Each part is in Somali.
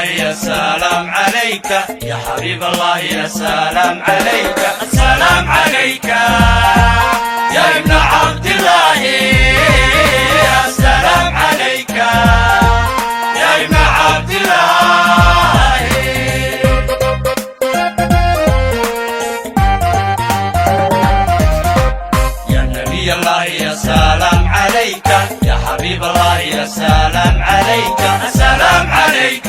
يا سلام عليك يا حبيب الله يا سلام عليك السلام عليك يا ابن عبد الله السلام عليك يا ابن عبد الله يا نبي الله يا سلام عليك يا حبيب الله يا سلام عليك السلام عليك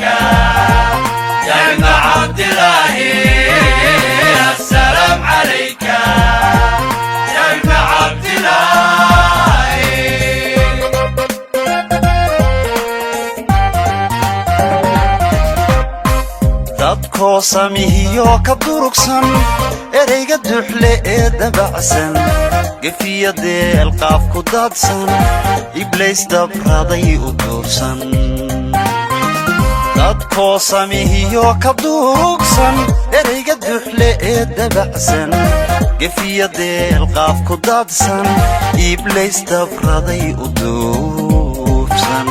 يا ابن عبد الله السلام عليك يا ابن عبد الله dadko samihiyo ka durugsan ereyga duxle ee dabacsan gefiyadeel qaaf ku daadsan iblays dabraday u duursan dadko samihiyo ka durugsan ereyga duxle ee dabacsan gefiyadeel qaaf ku daadsan iblays dabraday u duursan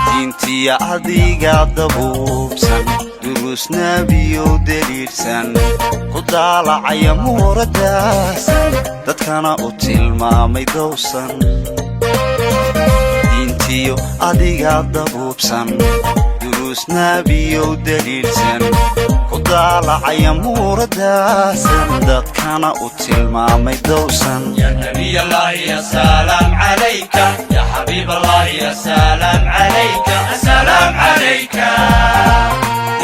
diintiya adiga dabuubsan durus nabiyow daliilsan ku daalacaya muuradaasan dadkana u tilmaamay dowsan diintiyo adiga dabuubsan durus nabiyow daliilsan ku daalacaya muuradaasan dadkana u tilmaamay dowsan يا نبي الله يا سلام عليك يا حبيب الله يا سلام عليك السلام عليك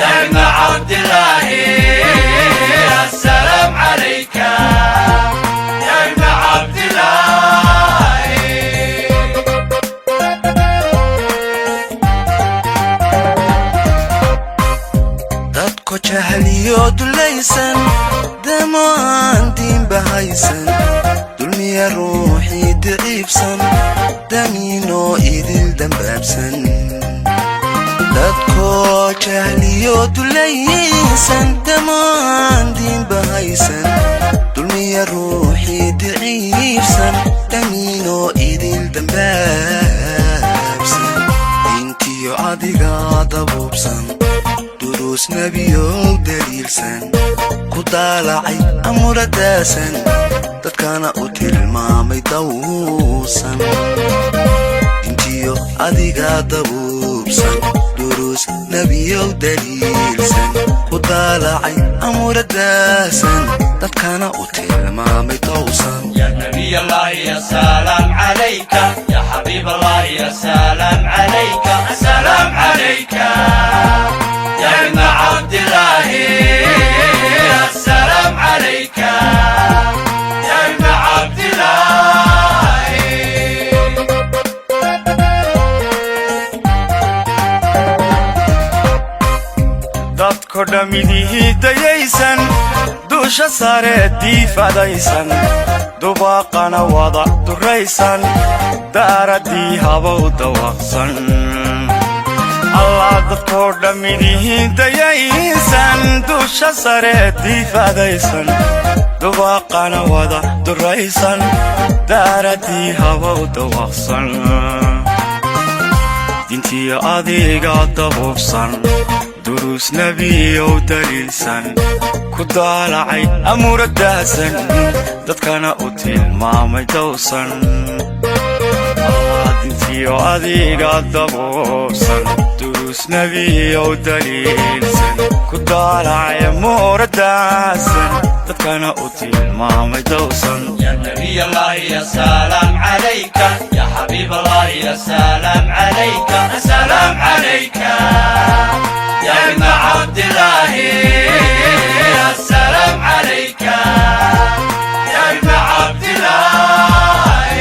يا ابن عبد الله السلام عليك يا ابن عبد الله dadko jahliyo dulaysan damo aan diin bahaysan dulmiya ruuxii daciifsan damiinoo idil dambaabsan dadko jahliyo dulaysan damo aan diin bahaysan dulmiya ruuxii daciifsan damiinoo idil dambaabsan diintiyo adiga dabuubsan durus nabiyow daliilsan ku daalacay amuradaasan dadkana u tilmaamay dawsan diintiyo adiga dabuubsan durus nabiyow daliilsan ku daalacay amuradaasan dadkana u tilmaamay dawsan يا نبي الله يا سلام عليك يا حبيب الله يا سلام عليك السلام عليك يا ابن عبد الله السلام عليك يا ابن عبد الله dadko dhamidihii dayaysan dusha sare diifadaysan dubaaqana wada duraysan daaradii habow dawaqsan allah dadko dhamidihii dayaysan dusha sare diifadaysan dubaaqana wada duraysan daaradii habow dawaqsan diintiyo adiga dabuubsan durus nabiyow daliilsan ku daalacay amuradaasan dadkana u tilmaamay dowsan diintiyo adiga dabuubsan durus nabiyow daliilsan ku daalacay amuradaasan dadkana u tilmaamay dowsan يا نبي الله يا سلام عليك يا حبيب الله يا سلام عليك السلام عليك يا ابن عبد الله السلام عليك يا ابن عبد الله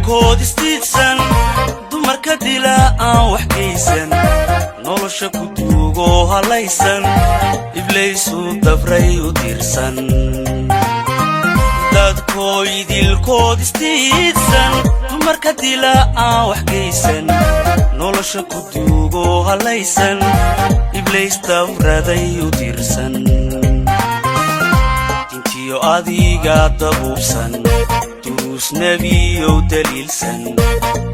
idilkood istiidsan dumarka dila aan wax geysan nolosha ku duugoo halaysan iblaysu dabray u dirsan dadkoo idilkood istiidsan dumarka dila aan wax geysan nolosha ku duugoo halaysan iblays dabraday u dirsan intiyo adiga dabuubsan duruus nebiyow daliilsan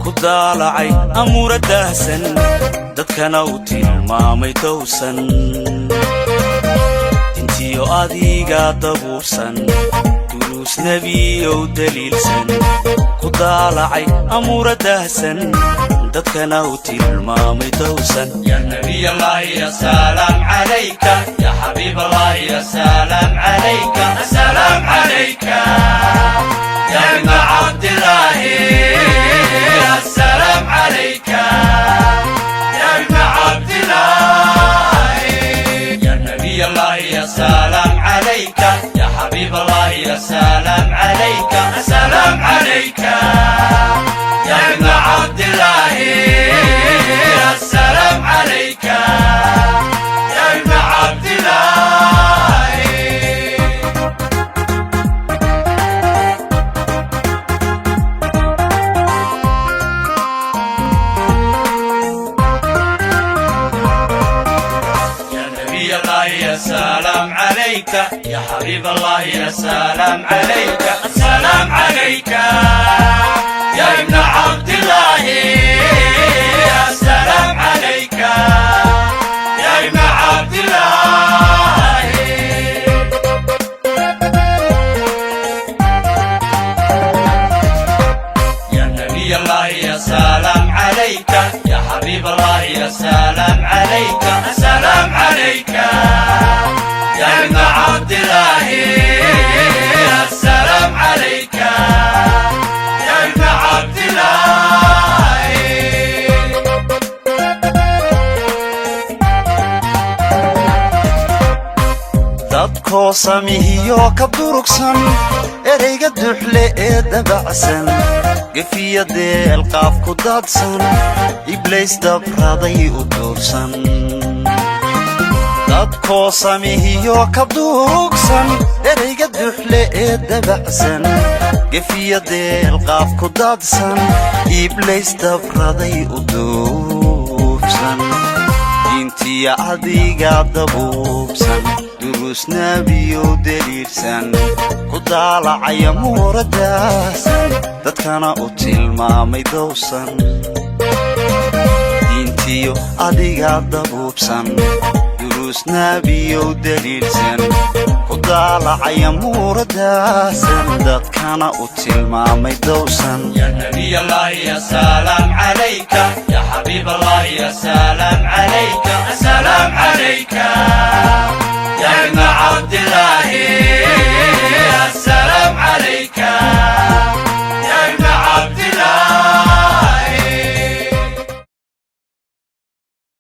ku daalacay amuura daahsan dadkana u tilmaamay dowsan intiyo adiga dabuubsan duruus nebiyow daliilsan ku daalacay amuura daahsan dadkana u tilmaamay dowsan يا نبي الله يا سلام عليك يا حبيب الله يا سلام عليك السلام عليك يا ابن عبد الله السلام عليك يا ابن عبد الله يا نبي الله يا سلام عليك يا حبيب الله يا سلام عليك السلام عليك يا ابن عبد الله السلام عليك يا ابن عبد الله يا نبي الله يا سلام عليك يا حبيب الله يا سلام عليك السلام عليك يا ابن عبد الله السلام عليك يا ابن عبد الله يا نبي الله يا سلام عليك يا حبيب الله يا سلام عليك السلام عليك يا ابن عبد الله السلام عليك يا ابن عبد الله dadkoo samihiyo ka durugsan ereyga duxle ee dabacsan gefiya deel qaaf ku daadsan iblays dabraday u duursan dadkoo samihiyo ka durugsan ereyga duxle ee dabacsan gefiya deel qaaf ku daadsan iblays dabraday u duursan intiya adiga dabuubsan duruus nebiyow daliilsan ku daalacaya muura daahsan dadkana u tilmaamay dowsan diintiyo adiga dabuubsan duruus nebiyow daliilsan ku daalacaya muura daahsan dadkana u tilmaamay dowsan يا نبي الله يا سلام عليك يا حبيب الله يا سلام عليك السلام عليك